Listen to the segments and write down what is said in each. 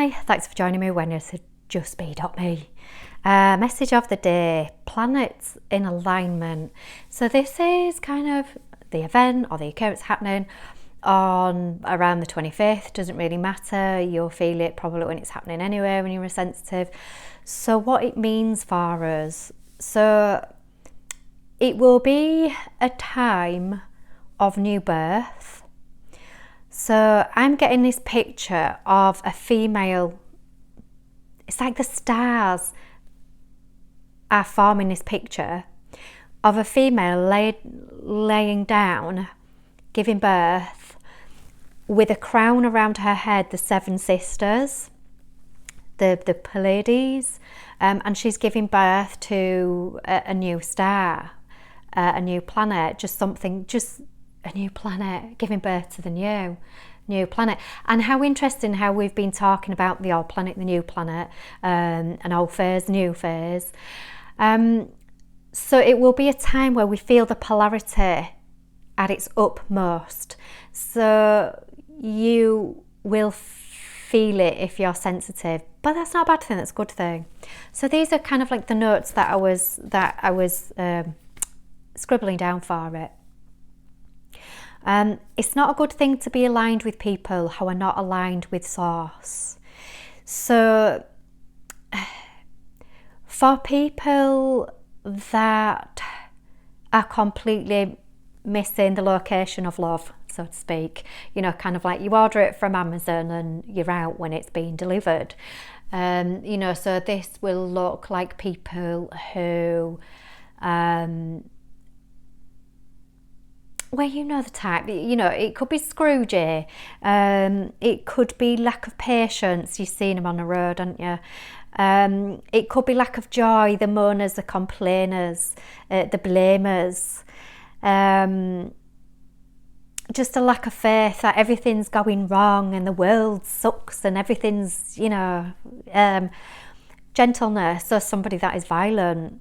Hi, thanks for joining me when you said Just Be.me. Message of the day, planets in alignment. So this is kind of the event or the occurrence happening on around the 25th. Doesn't really matter, you'll feel it probably when it's happening anyway when you're sensitive. So what it means for us, so it will be a time of new birth. So I'm getting this picture of a female. It's like the stars are forming this picture of a female laying down, giving birth, with a crown around her head, the seven sisters, the Pleiades, and she's giving birth to a new star, a new planet, just a new planet, giving birth to the new planet. And how interesting how we've been talking about the old planet, the new planet, an old phase, new phase. So it will be a time where we feel the polarity at its utmost. So you will feel it if you're sensitive, but that's not a bad thing, that's a good thing. So these are kind of like the notes that I was scribbling down for it. It's not a good thing to be aligned with people who are not aligned with source. So for people that are completely missing the location of love, so to speak, you know, kind of like you order it from Amazon and you're out when it's being delivered. You know, so this will look like people who well, you know the type, you know, it could be Scroogey, it could be lack of patience, you've seen them on the road, haven't you? It could be lack of joy, the moaners, the complainers, the blamers, just a lack of faith that everything's going wrong and the world sucks and everything's, you know, gentleness, or somebody that is violent.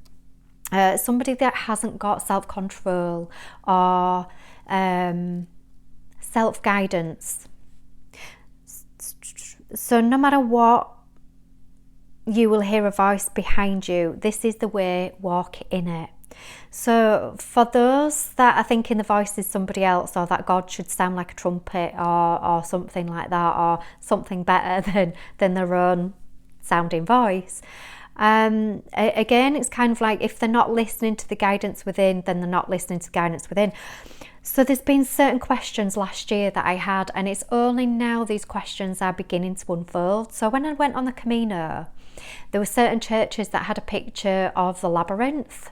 Somebody that hasn't got self-control or self-guidance. So no matter what, you will hear a voice behind you. This is the way, walk in it. So for those that are thinking the voice is somebody else, or that God should sound like a trumpet or something like that, or something better than their own sounding voice, again, it's kind of like if they're not listening to the guidance within, then they're not listening to guidance within. So there's been certain questions last year that I had, and it's only now these questions are beginning to unfold. So when I went on the Camino, there were certain churches that had a picture of the labyrinth,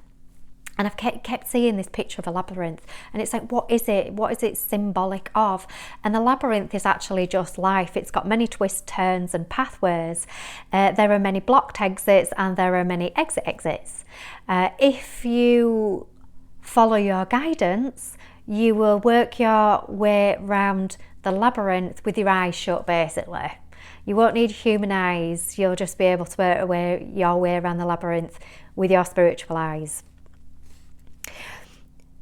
and I've kept seeing this picture of a labyrinth, and it's like, what is it? What is it symbolic of? And the labyrinth is actually just life. It's got many twists, turns and pathways. There are many blocked exits and there are many exits. If you follow your guidance, you will work your way around the labyrinth with your eyes shut, basically. You won't need human eyes. You'll just be able to work your way around the labyrinth with your spiritual eyes.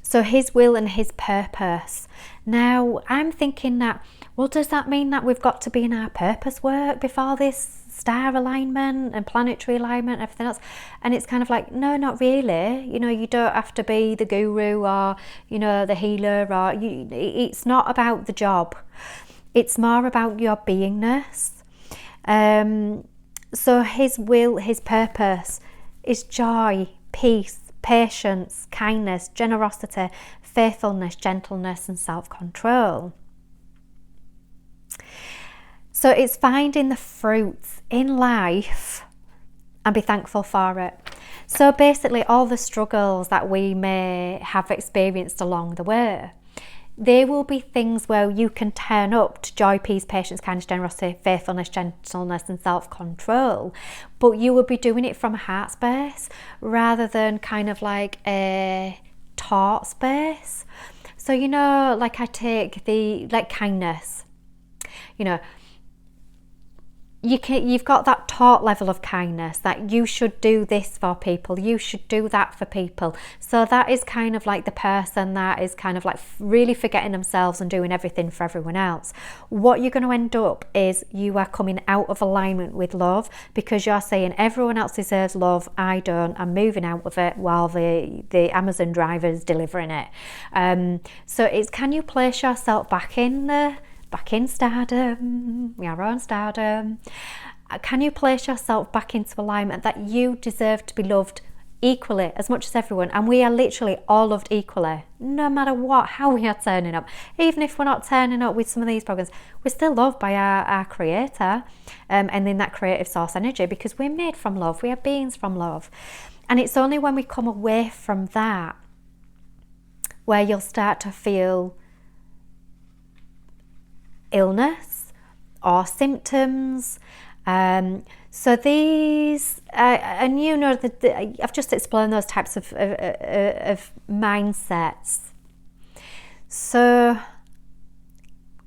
So his will and his purpose. Now I'm thinking that, well, does that mean that we've got to be in our purpose work before this star alignment and planetary alignment and everything else? And it's kind of like, no, not really. You know, you don't have to be the guru or, you know, the healer, or it's not about the job. It's more about your beingness. So his will, his purpose is joy, peace, patience, kindness, generosity, faithfulness, gentleness and self-control. So it's finding the fruits in life and be thankful for it. So basically all the struggles that we may have experienced along the way, there will be things where you can turn up to joy, peace, patience, kindness, generosity, faithfulness, gentleness and self-control, but you will be doing it from a heart space rather than kind of like a taught space. So, you know, like I take like kindness, you know, you've got that taught level of kindness that you should do this for people, you should do that for people. So that is kind of like the person that is kind of like really forgetting themselves and doing everything for everyone else. What you're going to end up is you are coming out of alignment with love, because you're saying everyone else deserves love, I don't, I'm moving out of it while the Amazon driver is delivering it. So it's, can you place yourself back in stardom, your own stardom? Can you place yourself back into alignment that you deserve to be loved equally as much as everyone? And we are literally all loved equally, no matter how we are turning up. Even if we're not turning up with some of these programs, we're still loved by our creator, and in that creative source energy, because we're made from love, we are beings from love. And it's only when we come away from that where you'll start to feel illness or symptoms. So these, and you know that I've just explained those types of mindsets. So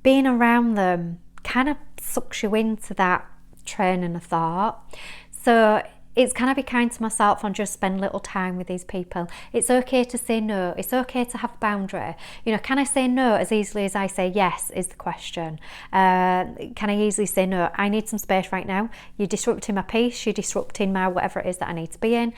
being around them kind of sucks you into that train of thought. So it's kind of be kind to myself and just spend little time with these people. It's okay to say no. It's okay to have a boundary. You know, can I say no as easily as I say yes is the question. Can I easily say no? I need some space right now. You're disrupting my peace. You're disrupting my whatever it is that I need to be in.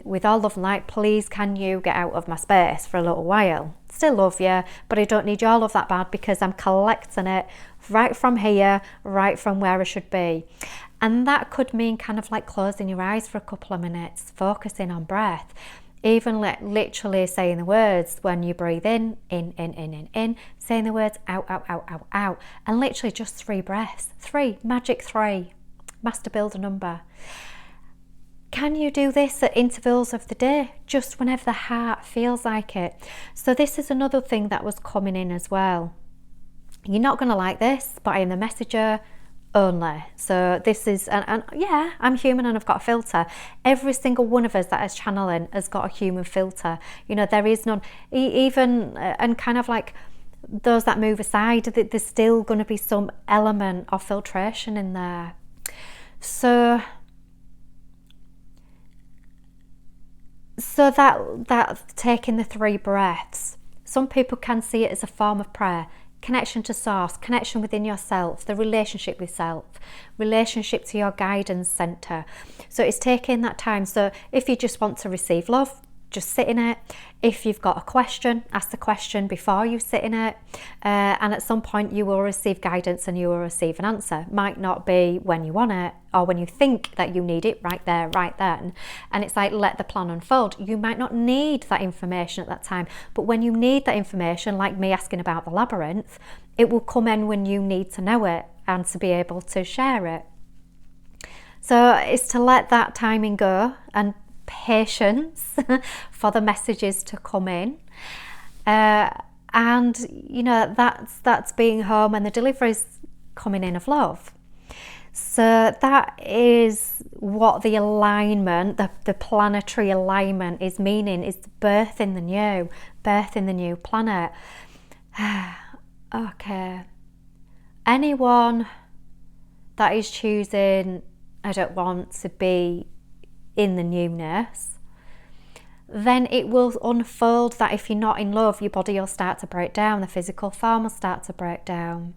With all love and light, please can you get out of my space for a little while? Still love you, but I don't need your love that bad, because I'm collecting it right from here, right from where I should be. And that could mean kind of like closing your eyes for a couple of minutes, focusing on breath, even literally saying the words when you breathe in, saying the words out, out, out, out, out, and literally just 3 breaths, 3, magic 3, master builder number. Can you do this at intervals of the day, just whenever the heart feels like it? So this is another thing that was coming in as well. You're not going to like this, but I am the messenger only. So this is, and yeah, I'm human and I've got a filter. Every single one of us that is channeling has got a human filter. You know, there is none, even, and kind of like those that move aside, there's still going to be some element of filtration in there. So that taking the 3 breaths, some people can see it as a form of prayer. Connection to source, connection within yourself, the relationship with self, relationship to your guidance center. So it's taking that time. So if you just want to receive love, just sit in it. If you've got a question, ask the question before you sit in it. And at some point you will receive guidance and you will receive an answer. Might not be when you want it or when you think that you need it right there, right then. And it's like, let the plan unfold. You might not need that information at that time, but when you need that information, like me asking about the labyrinth, it will come in when you need to know it and to be able to share it. So it's to let that timing go and patience for the messages to come in, and you know, that's being home and the delivery is coming in of love. So that is what the alignment, the planetary alignment is meaning, is birth in the new planet. Okay, anyone that is choosing, I don't want to be in the newness, then it will unfold that if you're not in love, your body will start to break down, the physical form will start to break down.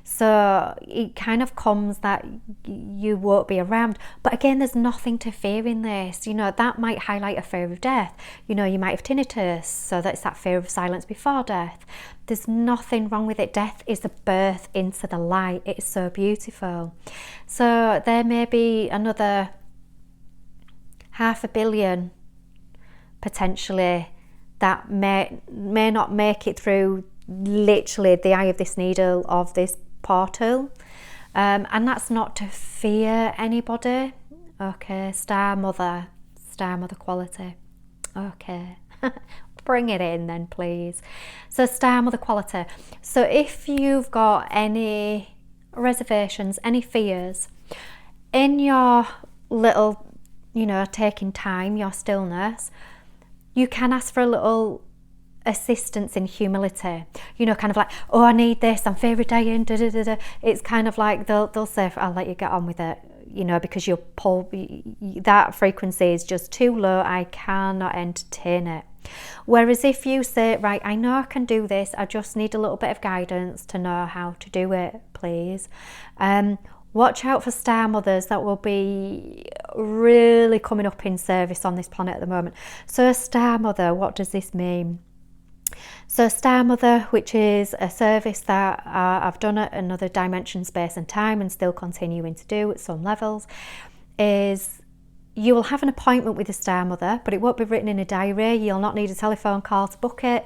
So it kind of comes that you won't be around. But again, there's nothing to fear in this. You know, that might highlight a fear of death. You know, you might have tinnitus, so that's that fear of silence before death. There's nothing wrong with it. Death is a birth into the light. It's so beautiful. So there may be another 500 million potentially that may not make it through literally the eye of this needle of this portal, and that's not to fear anybody. Okay, star mother quality. Okay, bring it in then, please. So star mother quality. So if you've got any reservations, any fears in your little, you know, taking time, your stillness, you can ask for a little assistance in humility, you know, kind of like, oh, I need this, I'm favourite day in, da da da da. It's kind of like they'll say, I'll let you get on with it, you know, because that frequency is just too low, I cannot entertain it. Whereas if you say, right, I know I can do this, I just need a little bit of guidance to know how to do it, please. Watch out for star mothers that will be really coming up in service on this planet at the moment. So a star mother, what does this mean? So Star Mother, which is a service that I've done at another dimension, space and time, and still continuing to do at some levels, is you will have an appointment with a Star Mother, but it won't be written in a diary. You'll not need a telephone call to book it.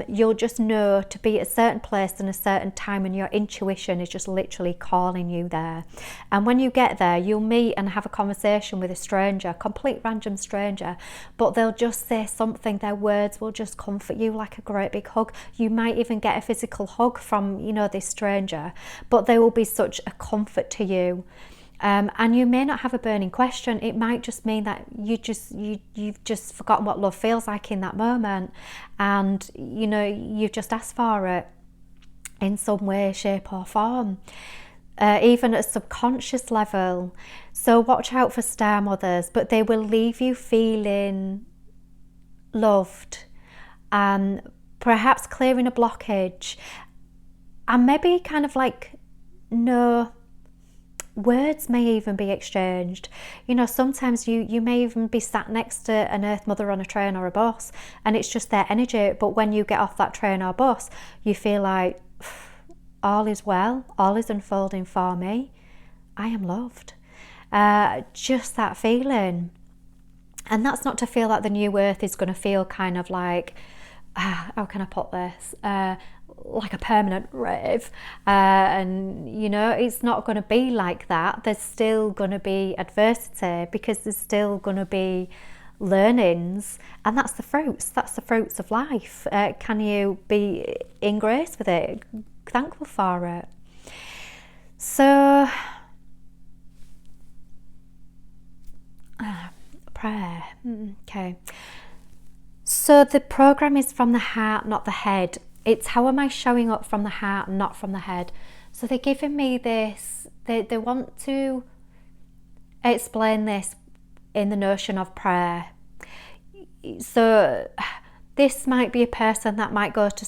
You'll just know to be at a certain place and a certain time, and your intuition is just literally calling you there. And when you get there, you'll meet and have a conversation with a stranger, complete random stranger, but they'll just say something. Their words will just comfort you like a great big hug. You might even get a physical hug from, you know, this stranger, but they will be such a comfort to you. And you may not have a burning question. It might just mean that you've just forgotten what love feels like in that moment, and you know, you've just asked for it in some way, shape or form, even at a subconscious level. So watch out for star mothers, but they will leave you feeling loved, perhaps clearing a blockage, and maybe kind of like, no, words may even be exchanged. You know, sometimes you may even be sat next to an Earth Mother on a train or a bus, and it's just their energy, but when you get off that train or bus, you feel like all is well, all is unfolding for me, I am loved. Just that feeling. And that's not to feel like the new Earth is going to feel kind of like, how can I put this, like a permanent rave, and you know, it's not going to be like that. There's still going to be adversity, because there's still going to be learnings, and that's the fruits of life. Can you be in grace with it, thankful for it? So prayer, okay. So the program is from the heart, not the head. It's how am I showing up from the heart, not from the head. So they're giving me this, they want to explain this in the notion of prayer. So this might be a person that might go to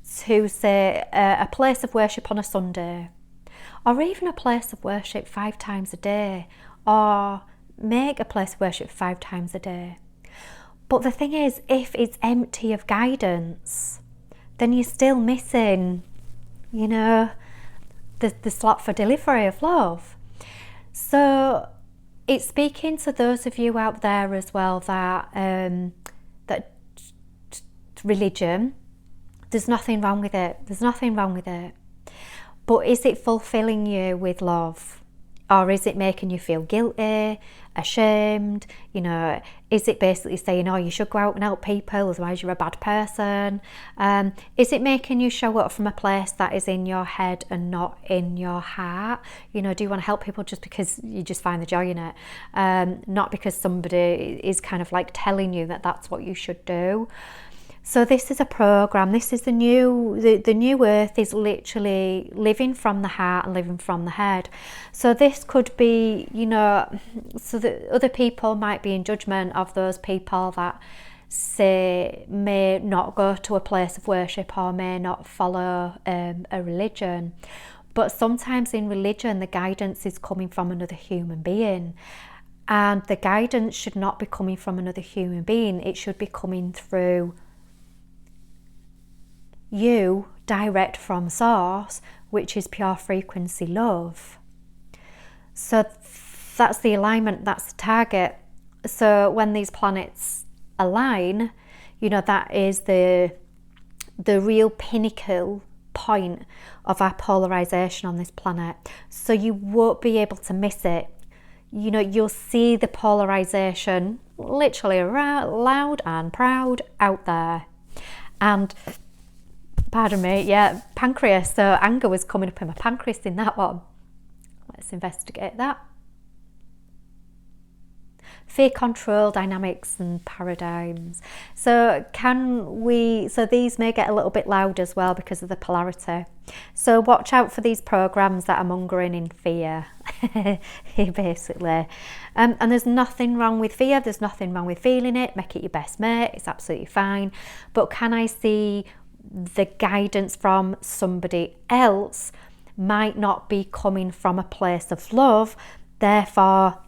say a place of worship on a Sunday, or even a place of worship 5 times a day, or make a place of worship 5 times a day. But the thing is, if it's empty of guidance, then you're still missing, you know, the slot for delivery of love. So it's speaking to those of you out there as well that that religion, there's nothing wrong with it. There's nothing wrong with it. But is it fulfilling you with love? Or is it making you feel guilty, ashamed? You know, is it basically saying, oh, you should go out and help people, otherwise you're a bad person? Is it making you show up from a place that is in your head and not in your heart? You know, do you want to help people just because you just find the joy in it? Not because somebody is kind of like telling you that that's what you should do. So this is a program. This is the new Earth is literally living from the heart and living from the head. So this could be, you know, so that other people might be in judgment of those people that say may not go to a place of worship or may not follow a religion. But sometimes in religion, the guidance is coming from another human being. And the guidance should not be coming from another human being. It should be coming through you, direct from source, which is pure frequency love. So that's the alignment, that's the target. So when these planets align, you know, that is the real pinnacle point of our polarization on this planet. So you won't be able to miss it. You know, you'll see the polarization literally loud and proud out there. And pardon me, yeah, pancreas. So anger was coming up in my pancreas in that one. Let's investigate that. fear control dynamics and paradigms. So these may get a little bit loud as well because of the polarity. So watch out for these programs that are mongering in fear, basically. And there's nothing wrong with fear. There's nothing wrong with feeling it. Make it your best mate. It's absolutely fine. But can I see the guidance from somebody else might not be coming from a place of love, therefore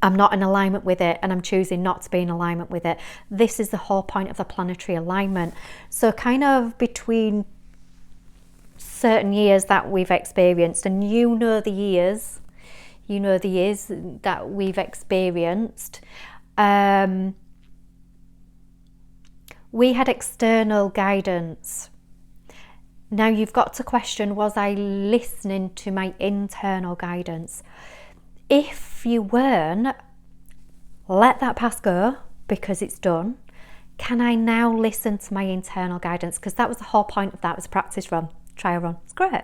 I'm not in alignment with it, and I'm choosing not to be in alignment with it. This is the whole point of the planetary alignment. So kind of between certain years that we've experienced, and you know the years that we've experienced, we had external guidance. Now you've got to question, was I listening to my internal guidance? If you weren't, let that past go because it's done. Can I now listen to my internal guidance? Because that was the whole point of that, was a practice run, trial run. It's great.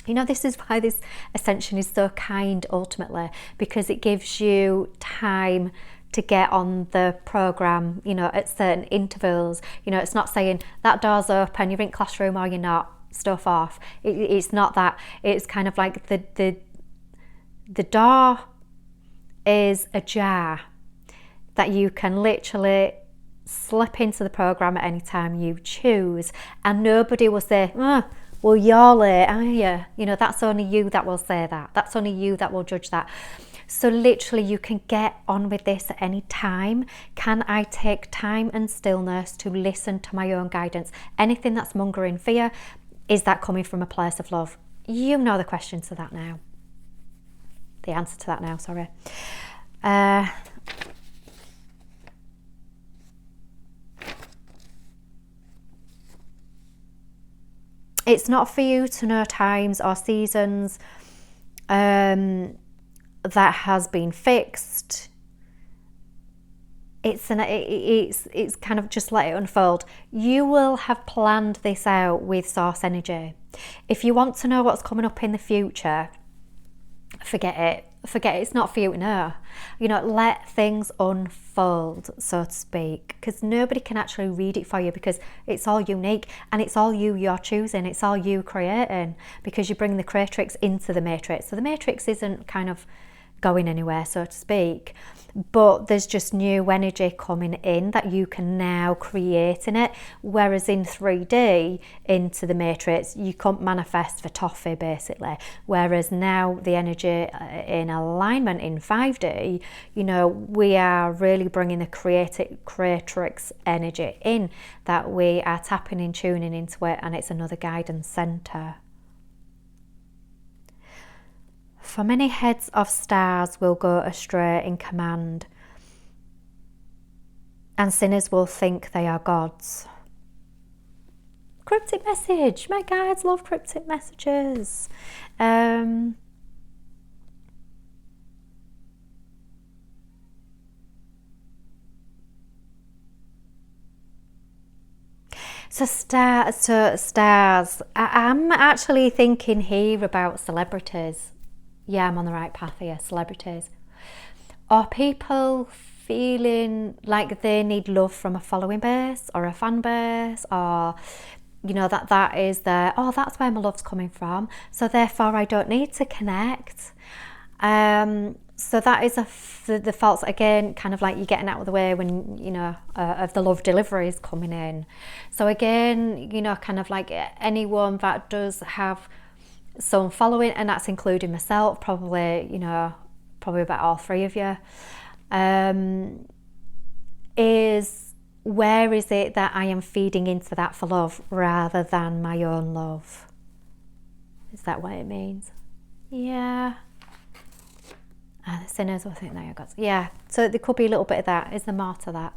You know, this is why this ascension is so kind ultimately, because it gives you time to get on the program, you know, at certain intervals. You know, it's not saying that door's open, you're in classroom or you're not, stuff off. It's not that. It's kind of like the door is ajar that you can literally slip into the program at any time you choose, and nobody will say, well, you're late, are you? You know, that's only you that will say that. That's only you that will judge that. So literally you can get on with this at any time. Can I take time and stillness to listen to my own guidance? Anything that's mongering fear, is that coming from a place of love? You know the question to that now. The answer to that now, sorry. It's not for you to know times or seasons that has been fixed. It's kind of just let it unfold. You will have planned this out with source energy. If you want to know what's coming up in the future, forget it. It's not for you to know. You know, let things unfold, so to speak, because nobody can actually read it for you, because it's all unique and it's all you're choosing. It's all you creating, because you bring the creatrix into the matrix. So the matrix isn't kind of going anywhere, so to speak, but there's just new energy coming in that you can now create in it. Whereas in 3D, into the matrix, you can't manifest for toffee basically. Whereas now the energy in alignment in 5D, you know, we are really bringing the creatrix energy in, that we are tapping and tuning into it, and it's another guidance center. For many heads of stars will go astray in command, and sinners will think they are gods. Cryptic message. My guides love cryptic messages. So stars. I'm actually thinking here about celebrities. Yeah, I'm on the right path here. Celebrities. Are people feeling like they need love from a following base or a fan base, or, you know, that is their, oh, that's where my love's coming from, so therefore I don't need to connect. So that is the faults, again, kind of like you're getting out of the way when, you know, of the love delivery is coming in. So again, you know, kind of like anyone that does have some following, and that's including myself, probably, you know, probably about all three of you, is where is it that I am feeding into that for love rather than my own love? Is that what it means? Yeah. The sinners will think they are gods. Yeah, so there could be a little bit of that. Is there more to that?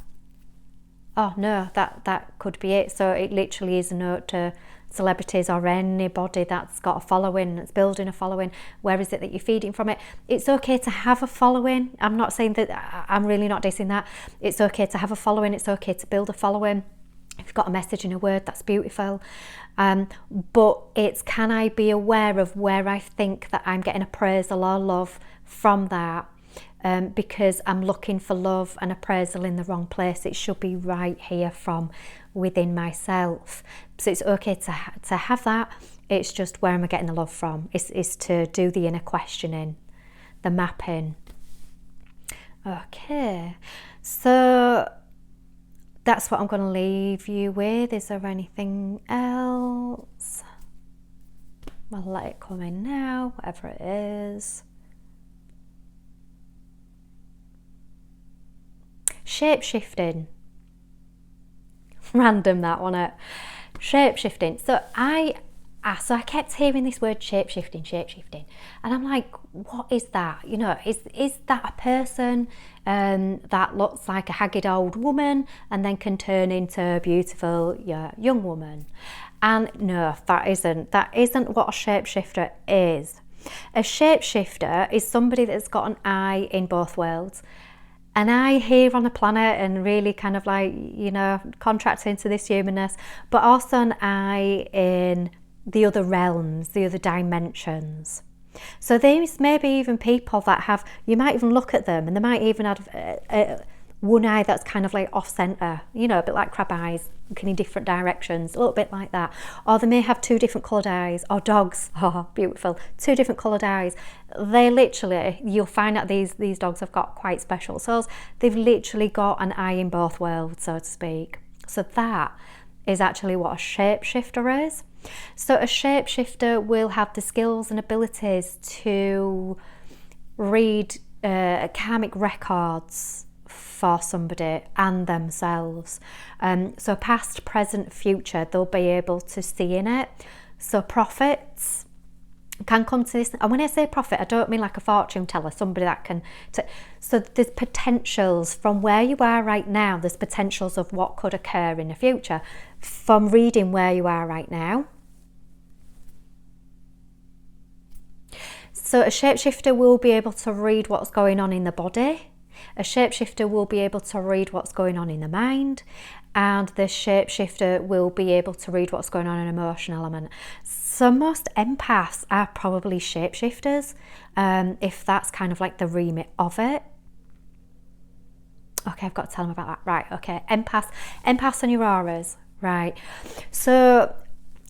Oh no, that could be it. So it literally is a note to celebrities or anybody that's got a following, that's building a following. Where is it that you're feeding from it? It's okay to have a following. I'm not saying that, I'm really not dissing that. It's okay to have a following. It's okay to build a following. If you've got a message in a word, that's beautiful. But it's, can I be aware of where I think that I'm getting appraisal or love from that because I'm looking for love and appraisal in the wrong place. It should be right here from within myself. So it's okay to have that. It's just, where am I getting the love from? Is to do the inner questioning, the mapping. Okay, so that's what I'm going to leave you with. Is there anything else? I'll let it come in now, whatever it is. Shape-shifting. Random, that one. Shape-shifting. So I kept hearing this word shape-shifting, and I'm like, what is that? You know, is that a person that looks like a haggard old woman and then can turn into a beautiful young woman? And no, that isn't what a shapeshifter is. A shapeshifter is somebody that's got an eye in both worlds. An eye here on the planet and really kind of like, you know, contracting to this humanness, but also an eye in the other realms, the other dimensions. So these may be even people that have, you might even look at them and they might even have one eye that's kind of like off center, you know, a bit like crab eyes, looking in different directions, a little bit like that. Or they may have two different coloured eyes, or dogs, oh beautiful, two different coloured eyes. They literally, you'll find out these dogs have got quite special souls. They've literally got an eye in both worlds, so to speak. So that is actually what a shapeshifter is. So a shapeshifter will have the skills and abilities to read karmic records for somebody and themselves. So past, present, future, they'll be able to see in it. So prophets can come to this, and when I say prophet, I don't mean like a fortune teller, somebody that can so there's potentials from where you are right now. There's potentials of what could occur in the future from reading where you are right now. So a shapeshifter will be able to read what's going on in the body. A shapeshifter will be able to read what's going on in the mind, and the shapeshifter will be able to read what's going on in an emotional element. So most empaths are probably shapeshifters, if that's kind of like the remit of it. Okay, I've got to tell them about that. Right, okay, empaths and your auras, right. So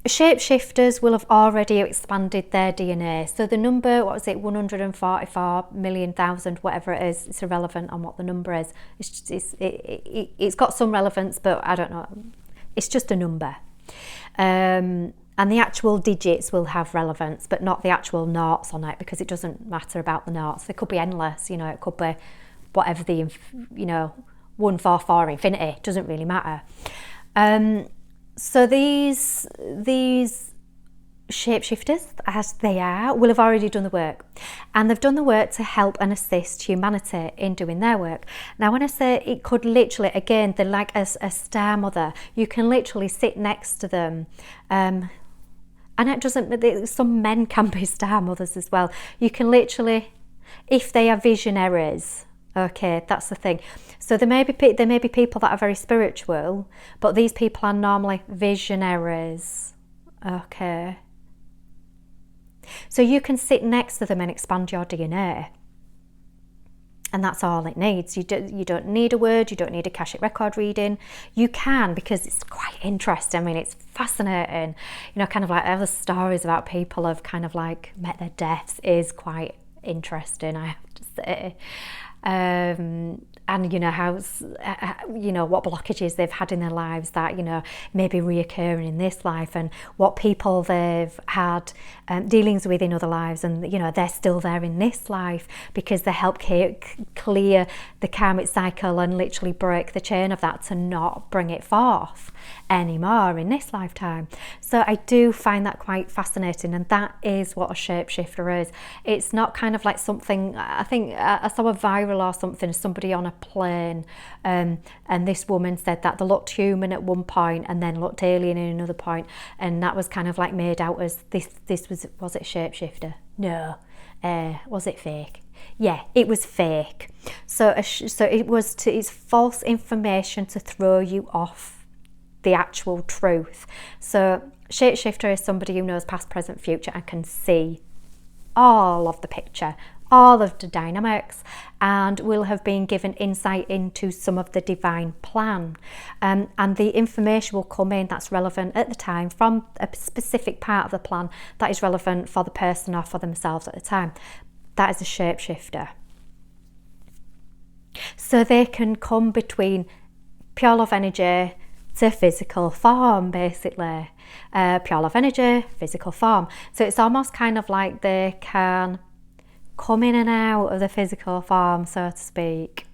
shapeshifters will have already expanded their DNA. So the number, 144 million thousand, whatever it is, it's irrelevant on what the number is. It's got some relevance, but I don't know. It's just a number. And the actual digits will have relevance, but not the actual noughts on it, because it doesn't matter about the noughts. They could be endless, you know, it could be whatever the, you know, 144 infinity, it doesn't really matter. So these shapeshifters, as they are, will have already done the work, and they've done the work to help and assist humanity in doing their work. Now when I say it could literally, again, they're like a star mother. You can literally sit next to them, and it doesn't, some men can be star mothers as well. You can literally, if they are visionaries, okay, that's the thing. So there may be people that are very spiritual, but these people are normally visionaries, okay. So you can sit next to them and expand your DNA, and that's all it needs. You don't need a word, you don't need a Akashic record reading. You can, because it's quite interesting. I mean, it's fascinating. You know, kind of like other stories about people have kind of like met their deaths is quite interesting, I have to say. And you know how, you know, what blockages they've had in their lives that, you know, maybe reoccurring in this life, and what people they've had dealings with in other lives, and you know they're still there in this life because they help clear the karmic cycle and literally break the chain of that to not bring it forth anymore in this lifetime. So I do find that quite fascinating, and that is what a shapeshifter is. It's not kind of like something, I think I saw a viral or something, somebody on a plane, and this woman said that they looked human at one point and then looked alien in another point, and that was kind of like made out as this was it a shapeshifter? No. Was it fake? Yeah, it was fake. So it's false information to throw you off the actual truth. So shapeshifter is somebody who knows past, present, future and can see all of the picture, all of the dynamics, and will have been given insight into some of the divine plan. And the information will come in that's relevant at the time from a specific part of the plan that is relevant for the person or for themselves at the time. That is a shapeshifter. So they can come between pure love energy to physical form, basically. Pure love energy, physical form. So it's almost kind of like they can come in and out of the physical form, so to speak,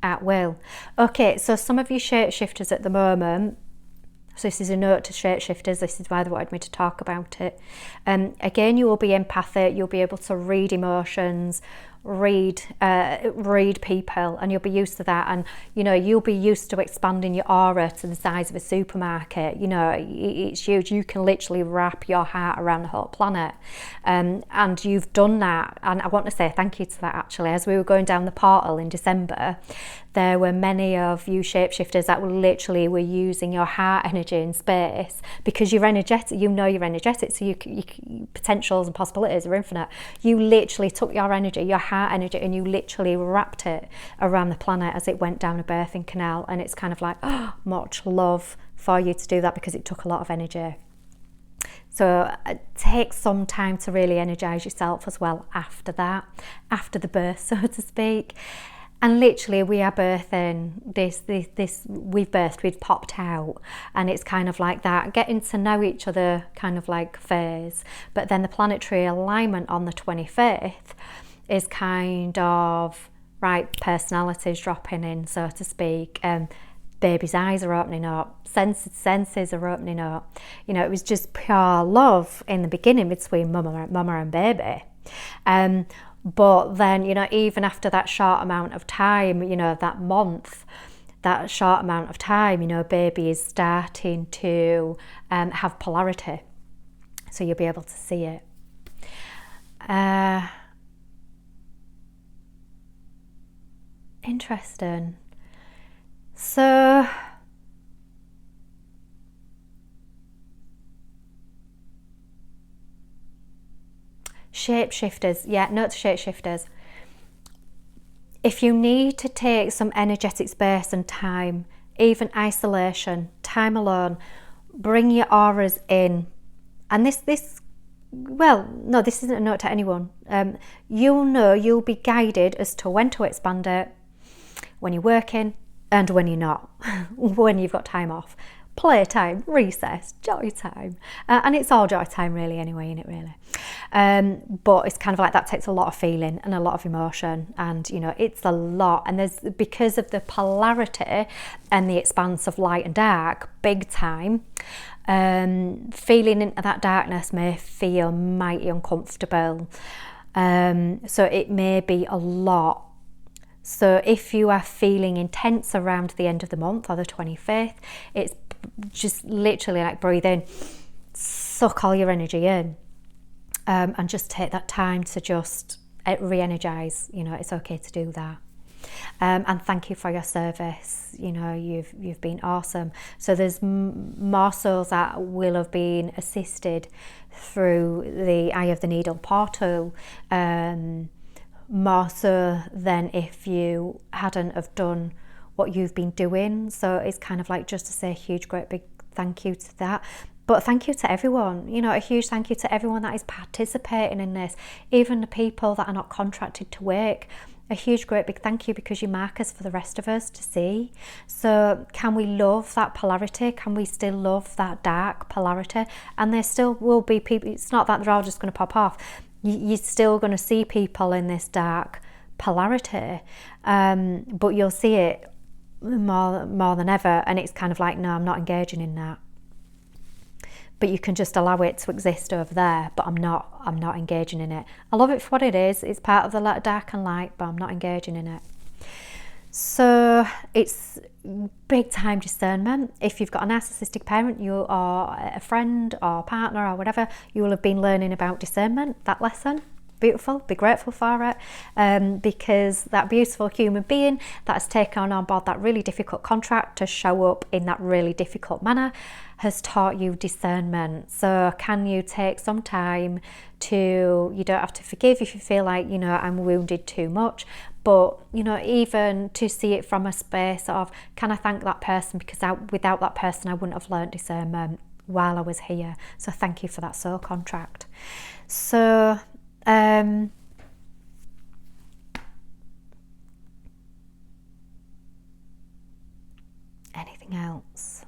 at will. Okay, so some of you shapeshifters at the moment, so this is a note to shapeshifters, this is why they wanted me to talk about it. Again, you will be empathic, you'll be able to read emotions, read people, and you'll be used to that, and you know, you'll be used to expanding your aura to the size of a supermarket. You know, it's huge. You can literally wrap your heart around the whole planet, and you've done that, and I want to say thank you to that. Actually, as we were going down the portal in December, there were many of you shapeshifters that were using your heart energy in space, because you're energetic, you know you're energetic, so you potentials and possibilities are infinite. You literally took your energy, your heart energy, and you literally wrapped it around the planet as it went down a birthing canal, and it's kind of like, oh, much love for you to do that, because it took a lot of energy. So take some time to really energize yourself as well after that, after the birth, so to speak. And literally we are birthing this, we've birthed, we've popped out, and it's kind of like that, getting to know each other kind of like phase. But then the planetary alignment on the 25th is kind of, right, personalities dropping in, so to speak. Baby's eyes are opening up, senses are opening up. You know, it was just pure love in the beginning between mama and baby. But then, you know, even after that short amount of time, you know, that month, that short amount of time, you know, baby is starting to have polarity. So you'll be able to see it. Interesting. So shapeshifters, yeah, note to shapeshifters. If you need to take some energetic space and time, even isolation, time alone, bring your auras in. And this isn't a note to anyone. You'll know, you'll be guided as to when to expand it, when you're working and when you're not, when you've got time off. Playtime, recess, joy time, and it's all joy time really anyway, isn't it really? But it's kind of like that takes a lot of feeling and a lot of emotion, and you know, it's a lot, and there's, because of the polarity and the expanse of light and dark, big time, feeling into that darkness may feel mighty uncomfortable, so it may be a lot. So if you are feeling intense around the end of the month or the 25th, it's just literally like breathe in, suck all your energy in, and just take that time to just re-energize. You know, it's okay to do that. And thank you for your service. You know, you've been awesome. So there's more souls that will have been assisted through the Eye of the Needle portal, more so than if you hadn't have done what you've been doing. So it's kind of like just to say a huge, great, big thank you to that. But thank you to everyone, you know, a huge thank you to everyone that is participating in this, even the people that are not contracted to work. A huge, great, big thank you, because you mark us for the rest of us to see. So can we love that polarity? Can we still love that dark polarity? And there still will be people, it's not that they're all just going to pop off. You're still going to see people in this dark polarity, but you'll see it more than ever, and it's kind of like, no, I'm not engaging in that. But you can just allow it to exist over there, but I'm not engaging in it. I love it for what it is. It's part of the dark and light, but I'm not engaging in it. So it's big time discernment. If you've got a narcissistic parent, you are a friend or partner or whatever, you will have been learning about discernment, that lesson. beautiful, be grateful for it, because that beautiful human being that has taken on board that really difficult contract to show up in that really difficult manner has taught you discernment. So can you take some time to, you don't have to forgive if you feel like, you know, I'm wounded too much, but, you know, even to see it from a space of, can I thank that person, because without that person I wouldn't have learnt discernment while I was here. So thank you for that soul contract. So anything else?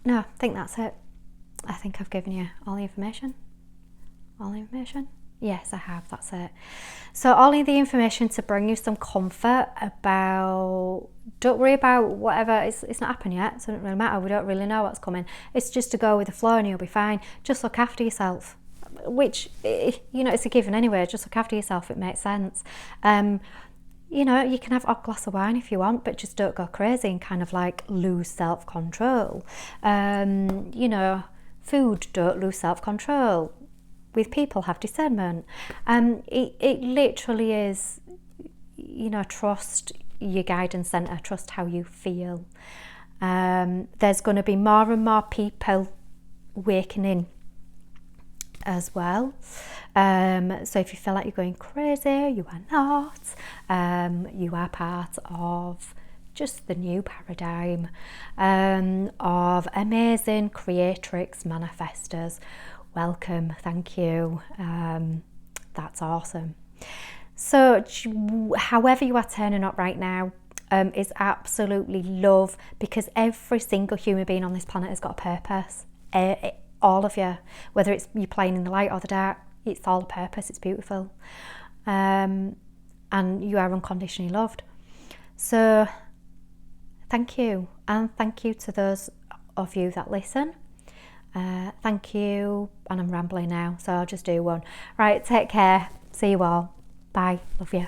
No, I think that's it. I think I've given you all the information. All the information? Yes, I have, that's it. So all of the information to bring you some comfort about, don't worry about whatever, it's not happened yet, so it doesn't really matter, we don't really know what's coming. It's just to go with the flow and you'll be fine. Just look after yourself, which, you know, it's a given anyway, just look after yourself, it makes sense. You know, you can have a glass of wine if you want, but just don't go crazy and kind of like lose self-control. You know, food, don't lose self-control. With people, have discernment. It literally is, you know, trust your guidance centre, trust how you feel. There's going to be more and more people awakening as well. So if you feel like you're going crazy, you are not. You are part of just the new paradigm of amazing creatrix manifestors. Welcome, thank you. That's awesome. So however you are turning up right now is absolutely love, because every single human being on this planet has got a purpose. All of you, whether it's you playing in the light or the dark, it's all a purpose, it's beautiful. And you are unconditionally loved. So thank you, and thank you to those of you that listen. Thank you, and I'm rambling now, so I'll just do one. Right, take care, see you all, bye, love you.